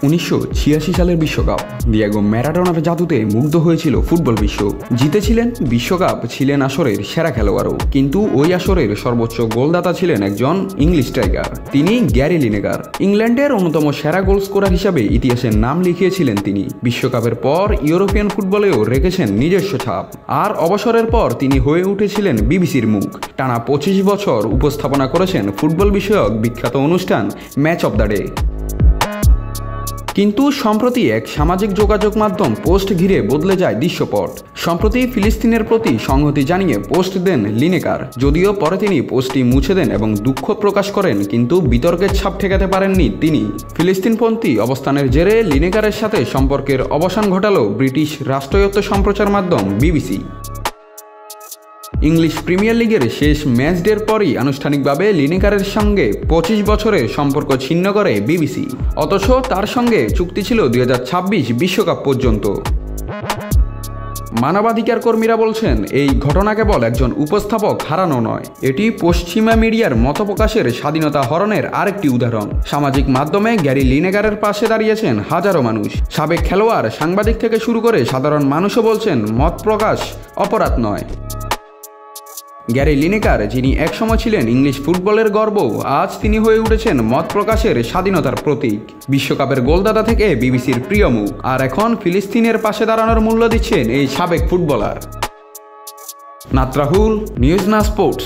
1986 সালের বিশ্বকাপ ডিয়েগো ম্যারাডোনার জাদুতে মুগ্ধ হয়েছিল ফুটবল বিশ্ব। জিতেছিলেন বিশ্বকাপ, ছিলেন আসরের সেরা খেলোয়াড়ও। কিন্তু ওই আসরের সর্বোচ্চ গোলদাতা ছিলেন একজন ইংলিশ স্ট্রাইকার, তিনি গ্যারি লিনেকার। ইংল্যান্ডের অন্যতম সেরা গোল স্কোরার হিসাবে ইতিহাসের নাম লিখিয়েছিলেন তিনি। বিশ্বকাপের পর ইউরোপিয়ান ফুটবলেও রেখেছেন নিজস্ব ছাপ। আর অবসরের পর তিনি হয়ে উঠেছিলেন বিবিসির মুখ। টানা 25 বছর উপস্থাপনা করেছেন ফুটবল বিষয়ক বিখ্যাত অনুষ্ঠান ম্যাচ অব দ্য ডে। কিন্তু সম্প্রতি এক সামাজিক যোগাযোগ মাধ্যম পোস্ট ঘিরে বদলে যায় দৃশ্যপট। সম্প্রতি ফিলিস্তিনের প্রতি সংহতি জানিয়ে পোস্ট দেন লিনেকার। যদিও পরে তিনি পোস্টটি মুছে দেন এবং দুঃখ প্রকাশ করেন, কিন্তু বিতর্কের ছাপ ঠেকাতে পারেননি তিনি। ফিলিস্তিনপন্থী অবস্থানের জেরে লিনেকারের সাথে সম্পর্কের অবসান ঘটালো ব্রিটিশ রাষ্ট্রায়ত্ত সম্প্রচার মাধ্যম বিবিসি। ইংলিশ প্রিমিয়ার লিগের শেষ ম্যাচ ডের পরই আনুষ্ঠানিকভাবে লিনেকারের সঙ্গে 25 বছরের সম্পর্ক ছিন্ন করে বিবিসি। অথচ তার সঙ্গে চুক্তি ছিল 2026 বিশ্বকাপ পর্যন্ত। মানবাধিকার কর্মীরা বলছেন, এই ঘটনা কেবল একজন উপস্থাপক হারানো নয়, এটি পশ্চিমা মিডিয়ার মতপ্রকাশের স্বাধীনতা হরণের আরেকটি উদাহরণ। সামাজিক মাধ্যমে গ্যারি লিনেকারের পাশে দাঁড়িয়েছেন হাজারো মানুষ। সাবেক খেলোয়াড়, সাংবাদিক থেকে শুরু করে সাধারণ মানুষও বলছেন মত প্রকাশ অপরাধ নয়। গ্যারি লিনেকার, যিনি একসময় ছিলেন ইংলিশ ফুটবলের গর্ব, আজ তিনি হয়ে উঠেছেন মত প্রকাশের স্বাধীনতার প্রতীক। বিশ্বকাপের গোলদাতা থেকে বিবিসির প্রিয় মুখ, আর এখন ফিলিস্তিনের পাশে দাঁড়ানোর মূল্য দিচ্ছেন এই সাবেক ফুটবলার। নাত রাহুল, নিউজ না স্পোর্টস।